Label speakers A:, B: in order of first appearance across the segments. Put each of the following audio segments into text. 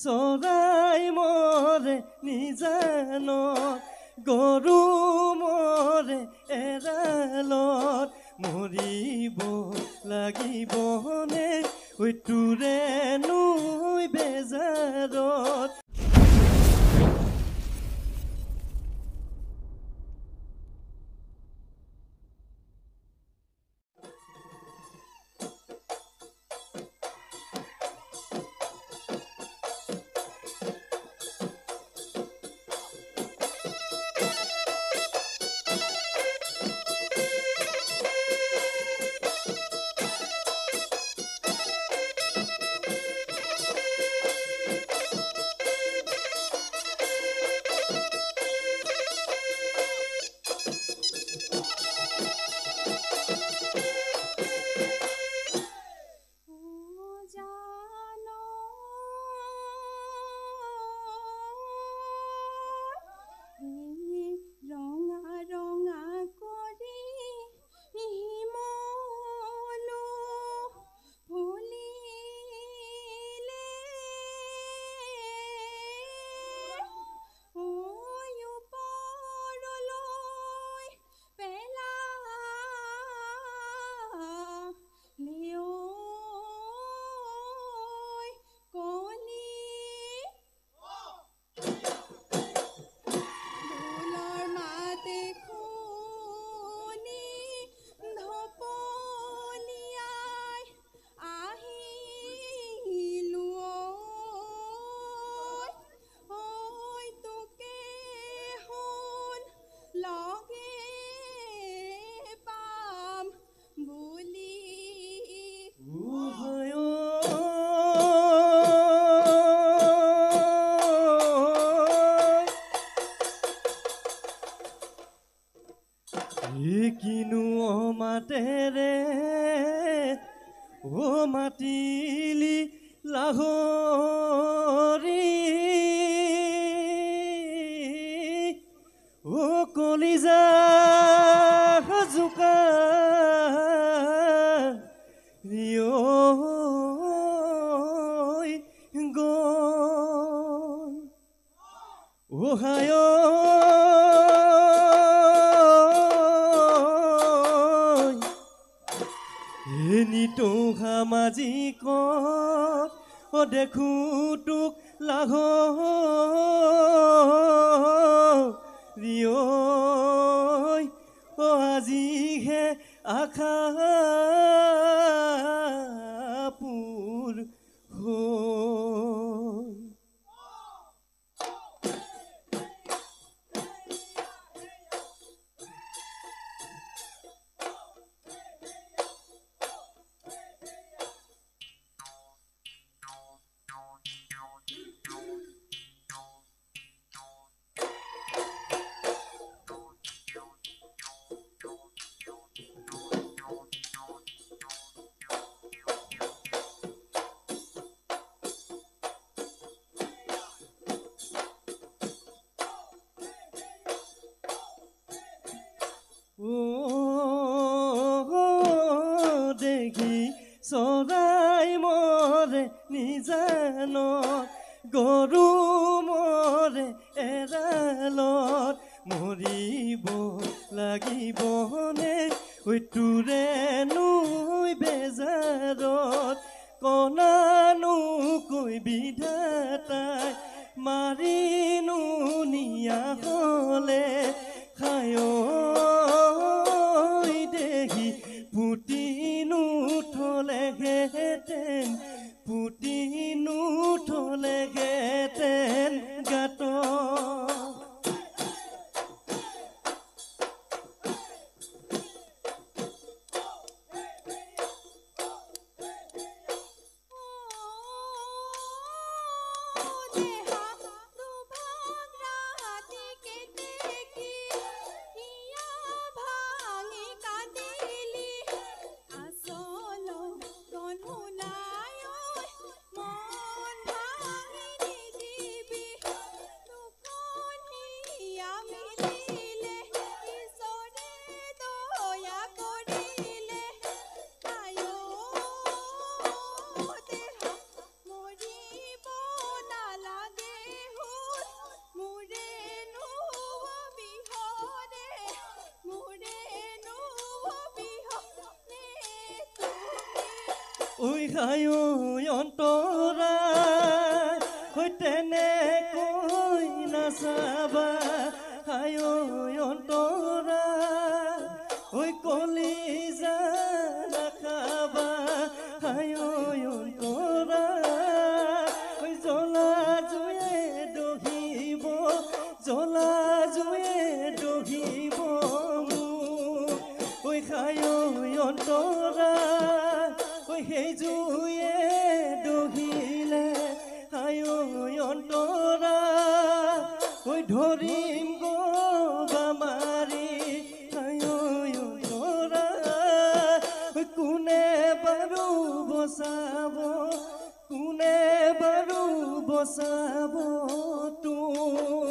A: চৰাই মৰে নিজানত গৰু মৰে এৰালত মৰিব লাগিবনে তোৰে নৈ বেজাৰত কিনো মাতেৰে মাতিলি লাহৰি কলিজা জোকা গল ওহায় নিতো সামাজিক দেখো তোক লাহৰি আজিহে আশা পুৰ হ'ল দেখি চৰাই মৰে নিজানত গৰু মৰে এৰালত মৰিব লাগিবনে তোৰে নৈ বেজাৰত কণানো কৈ বিধাতাই মাৰিনো নিয়া হলে খায় দেখি পুতিনো থলেহেঁতেন পুতিনো থলেহেঁতেন গাত
B: Thank you.
A: ঐ হায় অন্তৰা ঐ তেনেকৈ নাচাবা হায় অন্তৰা ঐ কলিজা নাখাবা হায় অন্তৰা ঐ জ্বলা জুয়ে দহিব জ্বলা জুয়ে দহিব ঐ হায় অন্তৰা ঐ সেই জুয়ে দহিলে হায় অন্তৰা ঐ ধৰিম গবা মাৰি হায় অন্তৰা ঐ কোনে বাৰু বচাব কোনে বাৰু বচাব তোক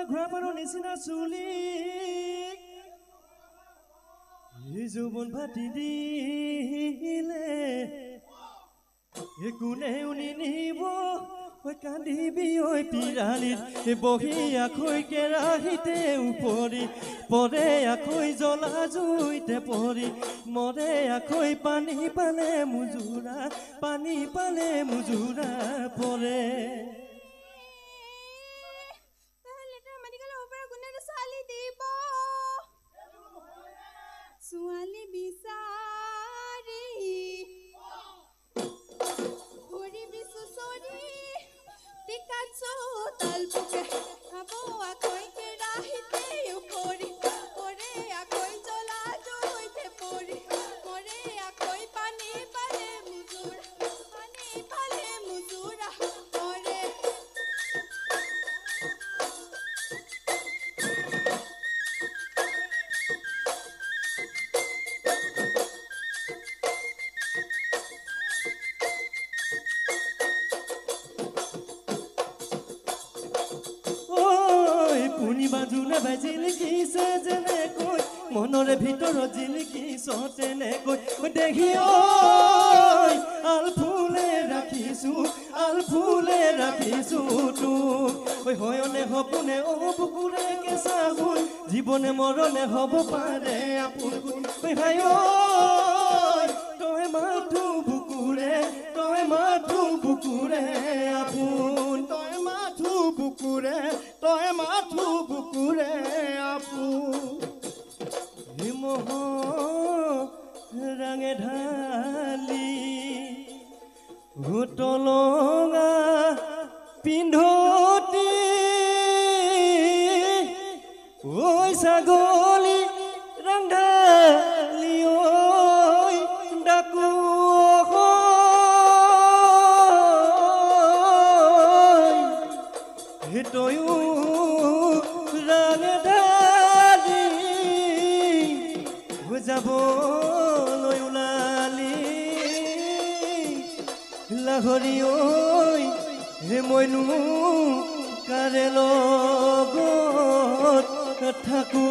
A: ঘোৰা পাৰৰ নিচিনা চুলি যৌবন ভাটি দিলে কোনেও নিনিব কান্দিবি ঐ পিৰালিত বহি আখৈ কেৰাহীতে উপৰি পৰে আখৈ জ্বলা জুইতে পৰি মৰে আখৈ পানী পালে মুজুৰা পৰে
B: ছোৱালী বিচাৰি ঘূৰিবি চুচৰি টিকাচো তালপুকে খাব আকৈ কেৰাহীতে উপৰি পৰে আকৈ জ্বলা জুইতে পৰি মৰে আকৈ পানী পালে মুজুৰা পৰে
A: বাজুনে জিলিকিছে যেনেকৈ মনৰে ভিতৰত জিলিকিছ তেনেকৈ দেখি আল ফুলে ৰাখিছো তোক হয়নে সপোনে বুকুৰে কেঁচা গুণ জীৱনে মৰণে হ'ব পাৰে আপোন হায় তই মাথো বুকুৰে আপোন তই মাথো বুকুৰে আপোন হিমহ ৰাঙে ঢালি তলঙা পিন্ধতি ঐ ছাগলী ৰান্ধালি ঐ ডাকো তয়ো ৰাঙে যাবলৈ ওলালি লাহৰি ঐ হে মইনো কাৰে লগত থাকো